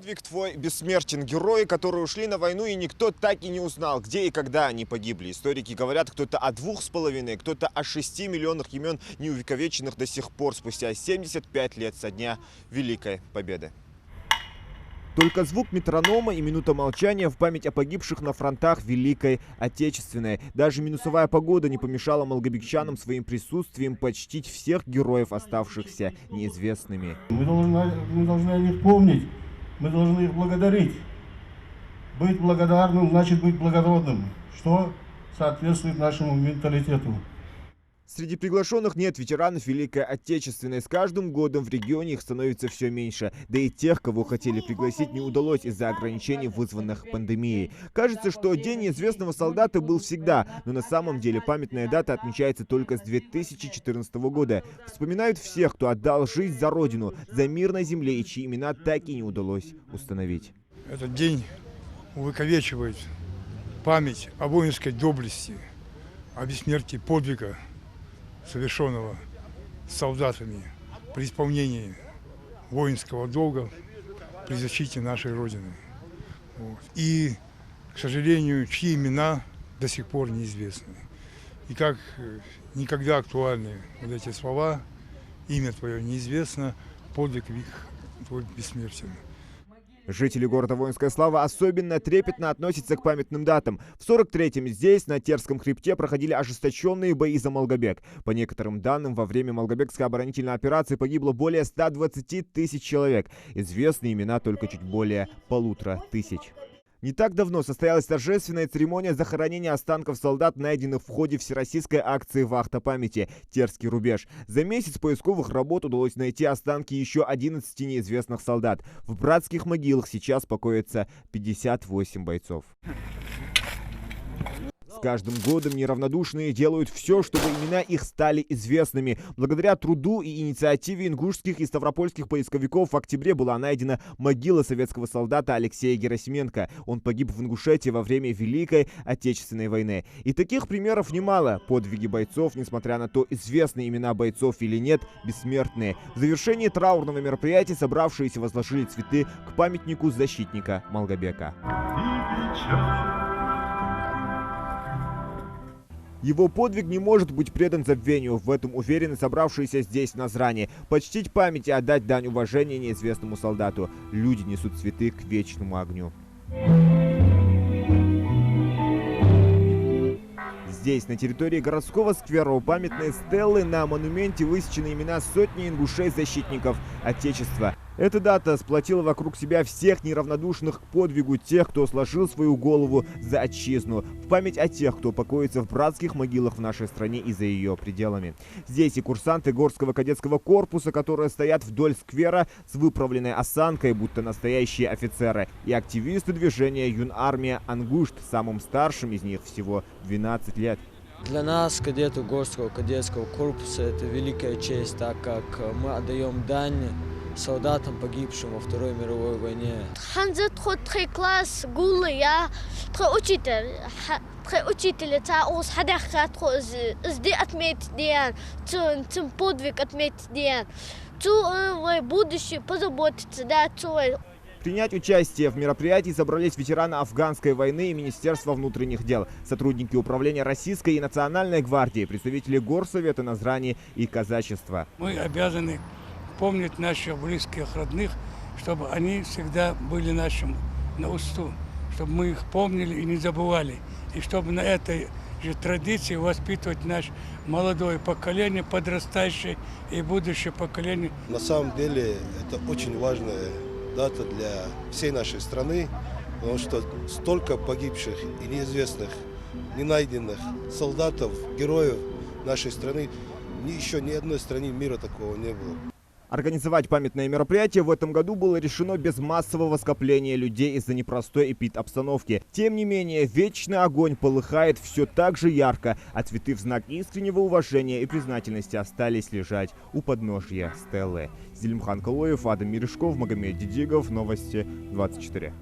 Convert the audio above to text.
Подвиг твой бессмертен. Герои, которые ушли на войну, и никто так и не узнал, где и когда они погибли. Историки говорят, кто-то о 2,5, кто-то о 6 миллионах имен, не увековеченных до сих пор, спустя 75 лет со дня Великой Победы. Только звук метронома и минута молчания в память о погибших на фронтах Великой Отечественной. Даже минусовая погода не помешала малгобекчанам своим присутствием почтить всех героев, оставшихся неизвестными. Мы должны о них помнить, мы должны их благодарить. Быть благодарным значит быть благородным, что соответствует нашему менталитету. Среди приглашенных нет ветеранов Великой Отечественной. С каждым годом в регионе их становится все меньше. Да и тех, кого хотели пригласить, не удалось из-за ограничений, вызванных пандемией. Кажется, что День неизвестного солдата был всегда, но на самом деле памятная дата отмечается только с 2014 года. Вспоминают всех, кто отдал жизнь за Родину, за мир на земле и чьи имена так и не удалось установить. Этот день увековечивает память о воинской доблести, о бессмертии подвига, совершенного солдатами при исполнении воинского долга, при защите нашей Родины. И, к сожалению, чьи имена до сих пор неизвестны. И как никогда актуальны вот эти слова: имя твое неизвестно, подвиг твой бессмертен. Жители города Воинская Слава особенно трепетно относятся к памятным датам. В 43-м здесь, на Терском хребте, проходили ожесточенные бои за Малгобек. По некоторым данным, во время Малгобекской оборонительной операции погибло более 120 тысяч человек. Известны имена только чуть более 1500. Не так давно состоялась торжественная церемония захоронения останков солдат, найденных в ходе всероссийской акции «Вахта памяти. Терский рубеж». За месяц поисковых работ удалось найти останки еще 11 неизвестных солдат. В братских могилах сейчас покоятся 58 бойцов. С каждым годом неравнодушные делают все, чтобы имена их стали известными. Благодаря труду и инициативе ингушских и ставропольских поисковиков в октябре была найдена могила советского солдата Алексея Герасименко. Он погиб в Ингушетии во время Великой Отечественной войны. И таких примеров немало. Подвиги бойцов, несмотря на то, известны имена бойцов или нет, бессмертные. В завершении траурного мероприятия собравшиеся возложили цветы к памятнику защитника Малгобека. Его подвиг не может быть предан забвению. В этом уверены собравшиеся здесь, в Назране. Почтить память и отдать дань уважения неизвестному солдату. Люди несут цветы к вечному огню. Здесь, на территории городского сквера, у памятной стелы на монументе высечены имена сотни ингушей-защитников Отечества. Эта дата сплотила вокруг себя всех неравнодушных к подвигу тех, кто сложил свою голову за отчизну, в память о тех, кто покоится в братских могилах в нашей стране и за ее пределами. Здесь и курсанты горского кадетского корпуса, которые стоят вдоль сквера с выправленной осанкой, будто настоящие офицеры, и активисты движения Юнармия Ангушт, самым старшим из них всего 12 лет. Для нас, кадетов горского кадетского корпуса, это великая честь, так как мы отдаем дань солдатам, погибшим во Второй мировой войне. Принять участие в мероприятии собрались ветераны афганской войны и Министерства внутренних дел, сотрудники управления Российской и Национальной гвардии, представители Горсовета Назрани и казачества. Мы обязаны помнить наших близких, родных, чтобы они всегда были нашим на усту, чтобы мы их помнили и не забывали, и чтобы на этой же традиции воспитывать наше молодое поколение, подрастающее и будущее поколение. На самом деле это очень важная дата для всей нашей страны, потому что столько погибших и неизвестных, не найденных солдатов, героев нашей страны, еще ни одной стране мира такого не было. Организовать памятное мероприятие в этом году было решено без массового скопления людей из-за непростой эпидобстановки. Тем не менее, вечный огонь полыхает все так же ярко, а цветы в знак искреннего уважения и признательности остались лежать у подножья стелы. Зелимхан Калоев, Адам Мережков, Магомед Дидигов. Новости 24.